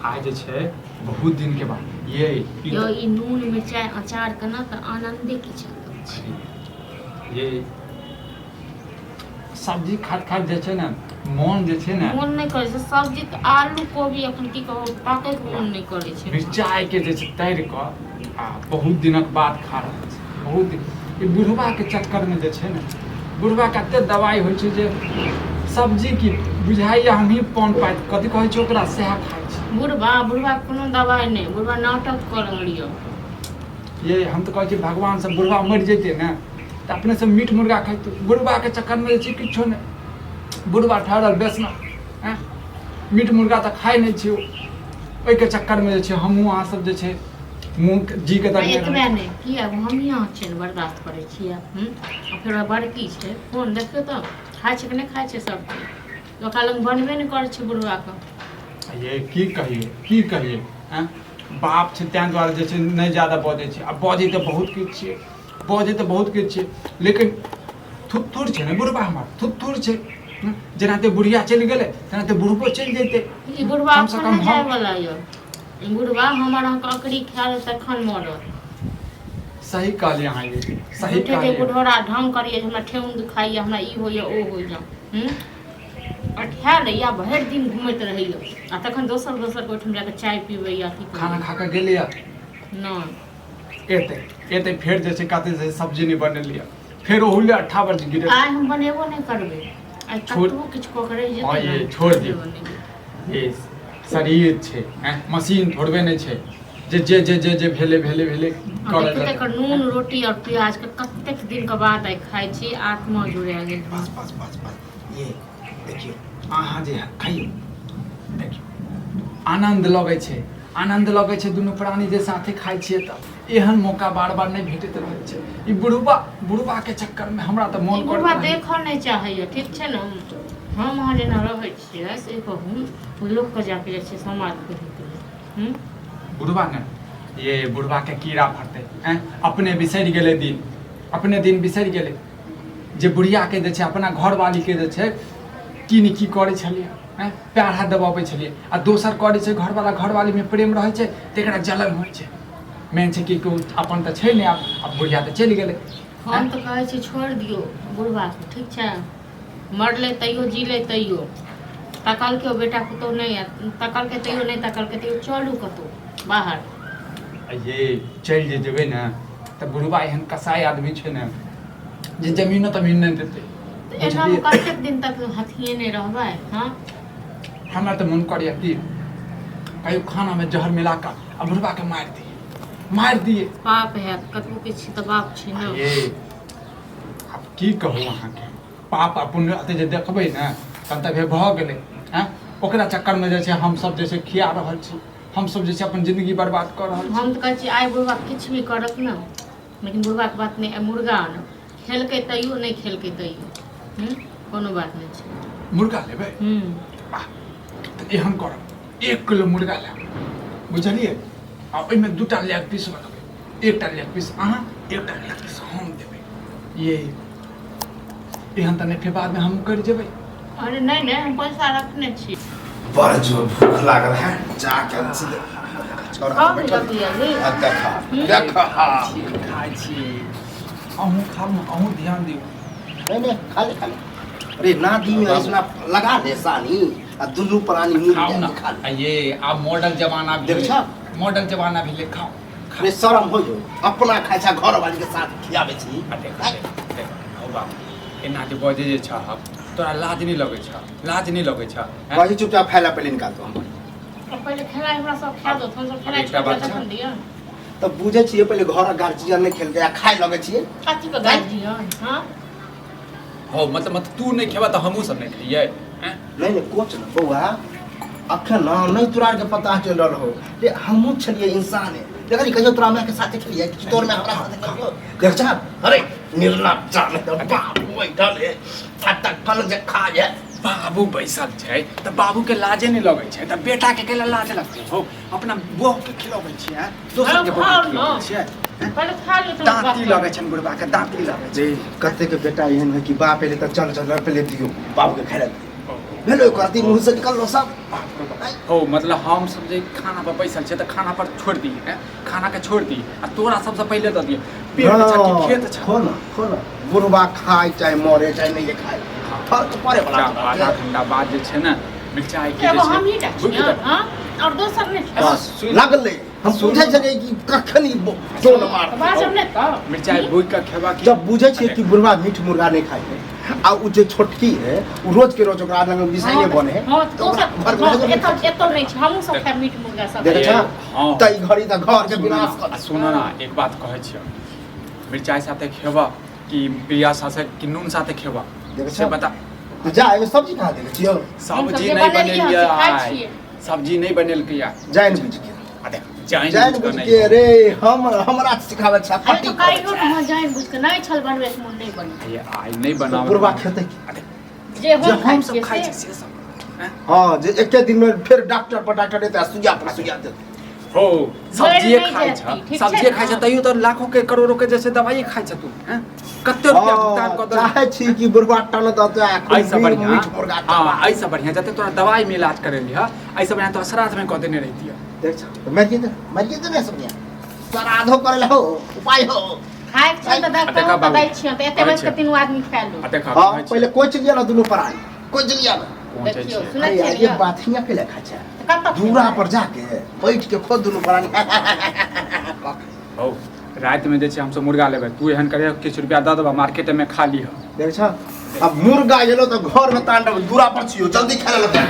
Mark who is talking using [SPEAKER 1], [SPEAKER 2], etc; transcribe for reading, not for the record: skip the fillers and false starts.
[SPEAKER 1] आज छे बहुत दिन के बाद ये
[SPEAKER 2] यो ई नून मिर्चाई अचार के ना त आनंदे किछ
[SPEAKER 1] ये सब्जी खात खात जे छे ना मन जे छे ना
[SPEAKER 2] मन नहीं करे छै सब्जी त आलू कोबी अपन की कहू पाके के मन नहीं करे छै
[SPEAKER 1] मिर्चाई के जे छे तैर क आ बहुत दिनक बाद खा रहल छै बहुत दिन ई बुढ़वा के चक्कर में जे छे ना बुढ़वा कते दवाई होइ छै जे सब्जी की बुझाइया हम ही पौन पाइत कथी कहै छै ओकरा सएह खाइ छै
[SPEAKER 2] बुढ़वा कोनो दवाई नहीं बुढ़वा नाटक कर रहलियो
[SPEAKER 1] ये हम तो कहै छी भगवान से बुढ़वा मर जैते ना तो अपने से मीट मुर्गा खाइतो बुढ़वा के चक्कर में जे छै किछो नहीं बुढ़वा ठहरल बेसना हैं मीट मुर्गा तो खाइ नहीं छी ओइ के चक्कर में जे छै हमहूँ अहाँ सब जे छै मुँह जी के दर्द
[SPEAKER 2] एकबे नहीं किया हम यहाँ छै बर्दाश्त करै छियै आ फेर बड़की छै फोन देखियो तो खाइ छै कि नहीं खाइ छै सब ओकरा लग बनबे नहीं करै छै बुढ़वा के
[SPEAKER 1] ये की कहिए हैं बाप छै तैं दुआरे जे छै नहीं ज्यादा बजै छै आ बजै तऽ बहुत किछु छै लेकिन थुत्थुर छै ने बुढ़वा हमर थुत्थुर छै जेनाते बुढ़िया चलि गेलै तेनाते बुढ़बो चलि जैते
[SPEAKER 2] ई बुढ़वा कहाँ जाय वाला यो ई बुढ़वा हमर अहाँके अकड़ी खायल तखन मरत
[SPEAKER 1] सही कहलिए अहाँ ये सही
[SPEAKER 2] कहलिए
[SPEAKER 1] कहलिए
[SPEAKER 2] बुढ़ौरा ढंग करिए हमरा ठेउन दुखाइए हमरा ई होइए ओ होइए अठा लैया भरि दिन घुमैत रहियो आ तखन दोसर के ओहिठाम जाके चाय पीबै या की
[SPEAKER 1] खाना खा के गेलिए
[SPEAKER 2] नहीं
[SPEAKER 1] एते फेर जे छै कते से सब्जी नहीं बनेलिए फेर ओहुले 8 बजे गिरे
[SPEAKER 2] आइ हम बनेबो नहीं करबै आइ कतबो किछु पकड़ै जेतै
[SPEAKER 1] हां ये छोड़ दियौ ये शरीर छै हैं मशीन थोड़बे नहीं छै जे भेले
[SPEAKER 2] करल जेतै नून रोटी और प्याज के कतेक दिन के बाद आइ खाइ छी आत्मा जुड़ा गेल
[SPEAKER 1] बस ये देखियो अहाँ जे खाइयो देखियो आनंद लगै छै दुनू प्राणी जे साथे खाइ छियै त एहन मौका बार नहीं भेटैत रहै छै ई बुढ़वा के चक्कर में हमरा त मन
[SPEAKER 2] बुढ़वा देखऽ नहीं चाहैया ठीक छै न हम अहाँ जेना रहै छियै से कहूँ लोक के जाके जे छै समाज के
[SPEAKER 1] बुढ़वा ने ये बुढ़वा के कीड़ा फरते हैं अपने दिन बिसरि गेलै जे बुढ़िया के जे छै अपना घरवाली के जे छै की करै छलिए हैं पैर हाथ दबाबै छलिए आ दोसर करै छै घरवाली में प्रेम रहै छै तेकरा जलन होइ छै मेन छै कि अपन त छै ने अब बुढ़िया त चलि गेलै
[SPEAKER 2] हम तो कहै छी छोड़ दियो बुढ़वा के ठीक छै मरले तैयो जीले तैयो तकल के बेटा पुतौ नहीं तकल के तैयो चलू कतौ बाहर
[SPEAKER 1] ये चलि जेबै ना त बुढ़वा एहन कसाई आदमी छै ना जे जमीनो तमीन नहीं देतै
[SPEAKER 2] एना कतेक दिन तक हथिये नहीं रहबै हां
[SPEAKER 1] हमरा त मन करैया कि कहियो खाना में जहर मिला के आ बुढ़वा के मार दिए
[SPEAKER 2] पाप है कतबो किछ त बाप छै न
[SPEAKER 1] ये अब की कहू अहाँ के पाप पुण्य अते जे देखबै ना तब त भ गेलै हैं ओकरा चक्कर में जे छै हम सब जे छै खिया रहल छी हम सब जे छै अपन जिंदगी बर्बाद कर रहल छी
[SPEAKER 2] हम त कहै छी आइ बुढ़वा किछ भी करत न लेकिन बुढ़वा के बात नहीं मुर्गा न खेलकै तैयो नहीं खेलकै तैयो कोनो बात नहीं छै
[SPEAKER 1] मुर्गा लेबै त एहन करब 1 किलो मुर्गा लेब बुझलिए आ ओइ में 2टा लेग पीस रखबै 1टा लेग पीस अहाँ 1टा लेग पीस हम देबै ये एहन त नहीं फिर बाद में हम कर जेबै
[SPEAKER 2] अरे नहीं हम पैसा रखने छी
[SPEAKER 3] बड़ जोर भूख लागल है जाके सीधे छोरा
[SPEAKER 2] बैठा
[SPEAKER 3] देखा
[SPEAKER 1] खाइ छी अहूँ खाऊ न अहूँ ध्यान दियौ
[SPEAKER 3] नहीं खाली अरे ना दियो ऐसा लगा दे सानी आ दुनू प्राणी मिल
[SPEAKER 1] खाऊ
[SPEAKER 3] के
[SPEAKER 1] न
[SPEAKER 3] खा ले
[SPEAKER 1] ये अब मॉडल जमाना भी
[SPEAKER 3] देखा
[SPEAKER 1] मॉडल जमाना भी ले खाओ
[SPEAKER 3] अरे शर्म हो जो अपना खाइ छा घर वाली के साथ खियाबे छी
[SPEAKER 1] देख ओ बाप एना जे बजे जे छ तोरा लाज नहीं लगे छ
[SPEAKER 3] वही चुपचाप फैला पहले निकाल दो हम
[SPEAKER 2] पहले खेला हमरा सब खा दो हम सब खेला
[SPEAKER 1] एकटा बात छै।
[SPEAKER 2] तखन दिया
[SPEAKER 3] तब बुझे छिए पहले घर गार्जियन ने खेल के खाए लगे छिए
[SPEAKER 2] कथी के गार्जियन हां
[SPEAKER 1] हो मतलब तू नहीं खेबा त हमहू सब नहीं खइए
[SPEAKER 3] नहीं कोच न बौआ अखन ना नहीं तोरा के पता चल रहल हो जे हमहू छलिए इंसान है देखली कहियो तोरा में के साथ खेलिए कि तोर में हमरा साथ खेलियो देख जा अरे निर्लप जाने तो बाप बैठल है फटक फल जे खा जे
[SPEAKER 1] बाबू बैसल छै त बाबू के लाजे नहीं लगे छै त बेटा के केला लाज लगते हो अपना बहू के खिलाबै छियै दोसर के बहू के खिलाबै छियै
[SPEAKER 2] पहले खा ले
[SPEAKER 1] दांती लगे छन बुढ़वा के दांती लगे छै
[SPEAKER 3] जे कते के बेटा एहन है कि बाप पहले त चल पहले दियो बाबू के खाए भेलो करती मुंह से निकल लो सब
[SPEAKER 1] हो मतलब हम सब जे खाना पर बैसल छै त खाना पर छोड़ दी हैं खाना के छोड़ दी आ तोरा सबसे पहले द दिए पेट छै कि खेत छै
[SPEAKER 3] खो ना बुढ़वा खाए चाहे मरे चाहे नहीं खाए फर्क पड़े वाला
[SPEAKER 1] आधा घंटा बाद जे छै ना मिर्चाई के
[SPEAKER 2] एगो हम ही
[SPEAKER 1] जे
[SPEAKER 2] टा
[SPEAKER 1] छै
[SPEAKER 2] छियै हां और दोसर ने छै
[SPEAKER 3] बस लागल हम बुझे छलिए कि कखनी जोन मार
[SPEAKER 2] बात सब ने त
[SPEAKER 1] मिर्चाई भूज के खेबा की
[SPEAKER 3] जब बुझे छिए कि बुढ़वा मीठ मुर्गा नहीं खाए आ उ जे छोटकी है उ रोज के रोज ओकरा लग बिसाइए बने
[SPEAKER 2] हां तो सब एतो नहीं छै हमहु सब खाय मीट मुर्गा सब
[SPEAKER 3] देख छा
[SPEAKER 1] हाँ।
[SPEAKER 3] तई घड़ी त घर के विनाश कर
[SPEAKER 1] सुनो ना एक बात कहै छियो मिर्चाई साथे खेबा कि प्रिया साथे कि नून साथे खेबा
[SPEAKER 3] देख
[SPEAKER 1] से
[SPEAKER 3] छा
[SPEAKER 1] बता
[SPEAKER 3] जा एगो सब्जी खा दे छियो
[SPEAKER 1] सब्जी
[SPEAKER 2] सब्जी
[SPEAKER 1] नहीं
[SPEAKER 2] बनेलियै,
[SPEAKER 1] बनेलियै
[SPEAKER 2] खाइ
[SPEAKER 1] आइ।
[SPEAKER 2] छियै।
[SPEAKER 1] सब्जी नहीं बनेलकै या
[SPEAKER 3] जाइन बुझ के
[SPEAKER 1] आ देख जाइन
[SPEAKER 3] जाइन
[SPEAKER 1] बुझ
[SPEAKER 3] बुझ
[SPEAKER 1] के
[SPEAKER 3] के
[SPEAKER 1] नहीं
[SPEAKER 3] रे हमरा सिखावे छ
[SPEAKER 2] अरे तो काइयो हम जाइन बुझ के नहीं छल बनबे के मन नहीं बने
[SPEAKER 1] ये आई नहीं बनावे
[SPEAKER 3] बुढ़वा खेते
[SPEAKER 1] आ देख,
[SPEAKER 2] जे
[SPEAKER 1] जे
[SPEAKER 2] हम
[SPEAKER 1] हम सब
[SPEAKER 2] खाइ
[SPEAKER 1] खाइ
[SPEAKER 2] छियै
[SPEAKER 1] छै से सब हैं?
[SPEAKER 3] हां जे एके दिन में फिर डॉक्टर पर डॉक्टर देता सुइया पर सुइया देता
[SPEAKER 1] हो सब्जी
[SPEAKER 2] नहीं
[SPEAKER 1] खाइ
[SPEAKER 2] जाती,
[SPEAKER 1] छ
[SPEAKER 2] ठीक
[SPEAKER 1] सब्जी
[SPEAKER 2] छै
[SPEAKER 1] खाइ छ
[SPEAKER 2] ना?
[SPEAKER 1] तैयो तो लाखों के करोड़ों के जैसे दवाई खाइ छ तू हैं कते रुपया भुगतान कर दे
[SPEAKER 3] चाहे छी कि बुढ़वा टन दते
[SPEAKER 1] ऐसा बढ़िया
[SPEAKER 3] मीठ मुर्गा
[SPEAKER 1] हाँ ऐसा बढ़िया जते तोरा दवाई में इलाज करे लिया ऐसा बढ़िया तो श्राद्ध में कह देने रहती है
[SPEAKER 3] देख छ मरिए तो नहीं समझिया श्राद्धो करे हो उपाय हो
[SPEAKER 2] खाइ छै त
[SPEAKER 1] देखा
[SPEAKER 2] डॉक्टर
[SPEAKER 1] बाबू,
[SPEAKER 2] दै छियै त एते बज के तीनों आदमी खा लो
[SPEAKER 1] आ देखा
[SPEAKER 3] हां पहले कोई चलिए ना दुनु पर आई कोई चलिए ना
[SPEAKER 2] देखियो
[SPEAKER 1] पहुंचे
[SPEAKER 2] सुनै
[SPEAKER 3] अरे यार,
[SPEAKER 2] छियै
[SPEAKER 3] ये बात हियां के लेखा छ
[SPEAKER 2] कत
[SPEAKER 3] दूरा पर जाके बैठ के खुद दुनु पर आई
[SPEAKER 1] हो रात में जे छै हम सब मुर्गा लेबै तू एहन करे किछ रुपया द देबा मार्केट में खा लीह
[SPEAKER 3] देख छ अब मुर्गा गेलो तो घर में तांडव दूरा पर छियो जल्दी खाना लगा